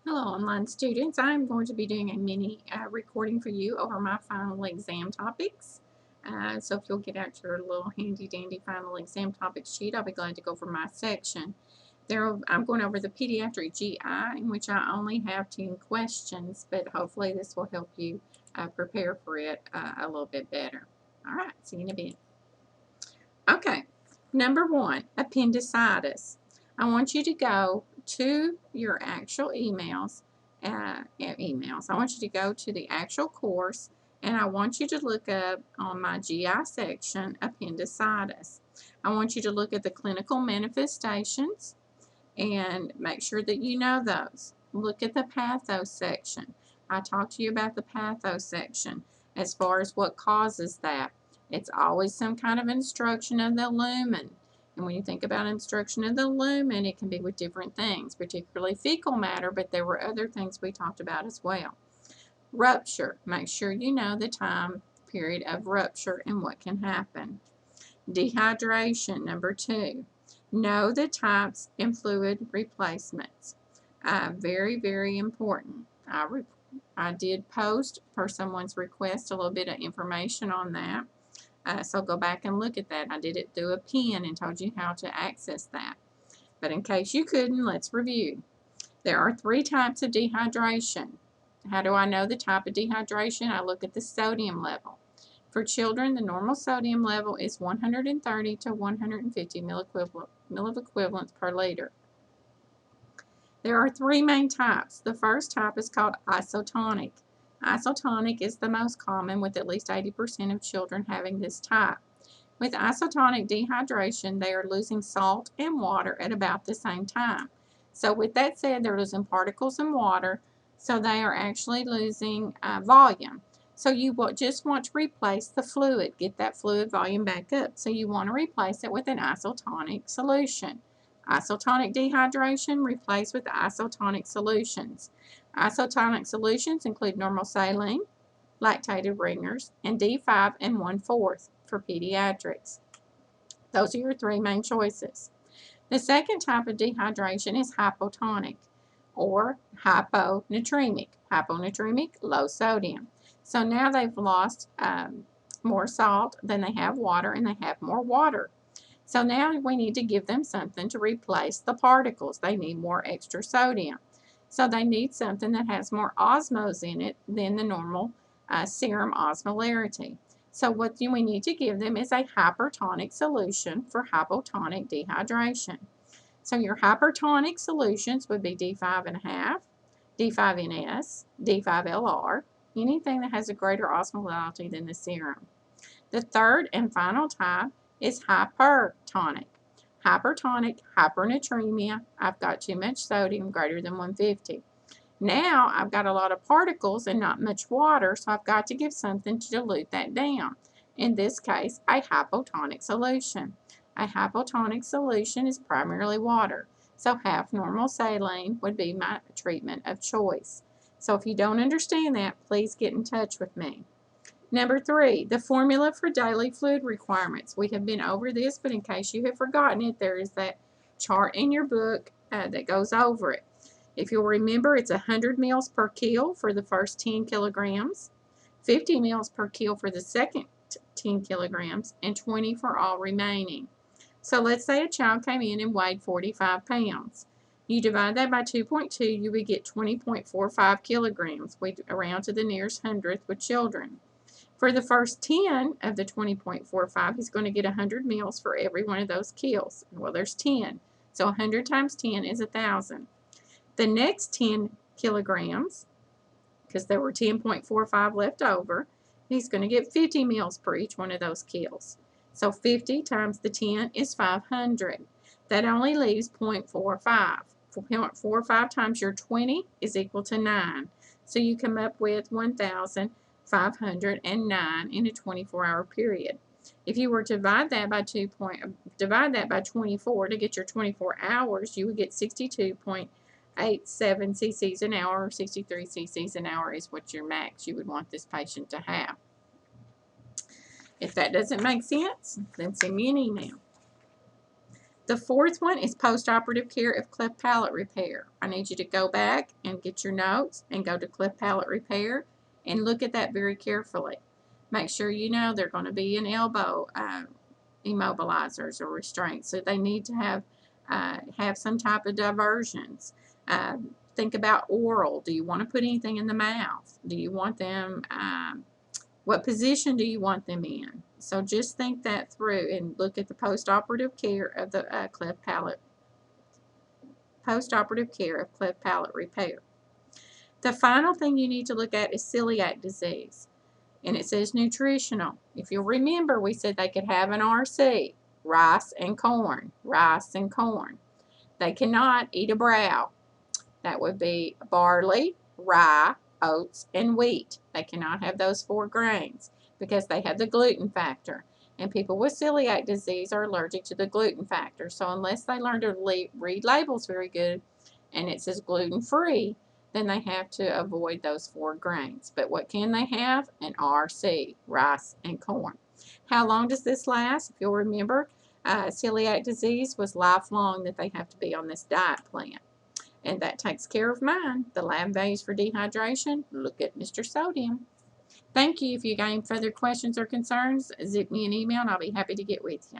Hello, online students. I'm going to be doing a mini recording for you over my final exam topics. So if you'll get out your little handy dandy final exam topics sheet, I'll be glad to go over my section. I'm going over the pediatric GI, in which I only have 10 questions, but hopefully this will help you prepare for it a little bit better. All right, see you in a bit. Okay, number one, appendicitis. I want you to go to your actual emails. I want you to go to the actual course, and I want you to look up on my GI section appendicitis. I want you to look at the clinical manifestations and make sure that you know those. Look at the patho section. I talked to you about the patho section as far as what causes that. It's always some kind of obstruction of the lumen. And when you think about obstruction of the lumen, it can be with different things, particularly fecal matter, but there were other things we talked about as well. Rupture. Make sure you know the time period of rupture and what can happen. Dehydration, number two. Know the types and fluid replacements. Very, very important. I did post, per someone's request, a little bit of information on that. So go back and look at that. I did it through a pen and told you how to access that. But in case you couldn't, let's review. There are 3 types of dehydration. How do I know the type of dehydration? I look at the sodium level. For children, the normal sodium level is 130 to 150 milliequivalents per liter. There are 3 main types. The first type is called isotonic. Isotonic is the most common, with at least 80% of children having this type. With isotonic dehydration, they are losing salt and water at about the same time. So with that said, they're losing particles and water, so they are actually losing volume. So you just want to replace the fluid, get that fluid volume back up. So you want to replace it with an isotonic solution. Isotonic dehydration replaced with isotonic solutions. Isotonic solutions include normal saline, lactated ringers, and D5 and 1/4 for pediatrics. Those are your 3 main choices. The second type of dehydration is hypotonic or hyponatremic. Hyponatremic, low sodium. So now they've lost more salt than they have water, and they have more water. So now we need to give them something to replace the particles. They need more extra sodium. So they need something that has more osmose in it than the normal serum osmolarity. So what we need to give them is a hypertonic solution for hypotonic dehydration. So your hypertonic solutions would be D5.5, D5NS, D5LR, anything that has a greater osmolality than the serum. The third and final type is hypertonic. Hypertonic, hypernatremia, I've got too much sodium, greater than 150. Now I've got a lot of particles and not much water, so I've got to give something to dilute that down. In this case, a hypotonic solution. A hypotonic solution is primarily water, so half normal saline would be my treatment of choice. So if you don't understand that, please get in touch with me. Number 3, the formula for daily fluid requirements. We have been over this, but in case you have forgotten it, there is that chart in your book that goes over it. If you'll remember, it's 100 mils per kilo for the first 10 kilograms, 50 mils per kilo for the second 10 kilograms, and 20 for all remaining. So let's say a child came in and weighed 45 pounds. You divide that by 2.2, you would get 20.45 kilograms. We round to the nearest hundredth with children. For the first 10 of the 20.45, he's going to get 100 mils for every one of those kills. Well, there's 10. So 100 times 10 is 1,000. The next 10 kilograms, because there were 10.45 left over, he's going to get 50 mils per each one of those kills. So 50 times the 10 is 500. That only leaves 0.45. 0.45 times your 20 is equal to 9. So you come up with 1,509 in a 24-hour period. If you were to divide that by 24 to get your 24 hours, you would get 62.87 cc's an hour, or 63 cc's an hour is what your max you would want this patient to have. If that doesn't make sense, then send me an email. The fourth one is postoperative care of cleft palate repair. I need you to go back and get your notes and go to cleft palate repair and look at that very carefully. Make sure you know they're going to be in elbow immobilizers or restraints, so they need to have some type of diversions. Think about oral. Do you want to put anything in the mouth? Do you want them, what position do you want them in? So just think that through and look at the postoperative care of the postoperative care of cleft palate repair. The final thing you need to look at is celiac disease. And it says nutritional. If you'll remember, we said they could have an RC, rice and corn, rice and corn. They cannot eat a brow. That would be barley, rye, oats, and wheat. They cannot have those 4 grains because they have the gluten factor. And people with celiac disease are allergic to the gluten factor. So unless they learn to read labels very good and it says gluten-free, then they have to avoid those 4 grains. But what can they have? An RC, rice and corn. How long does this last? If you'll remember, celiac disease was lifelong that they have to be on this diet plan. And that takes care of mine. The lab values for dehydration, look at Mr. Sodium. Thank you. If you got any further questions or concerns, zip me an email and I'll be happy to get with you.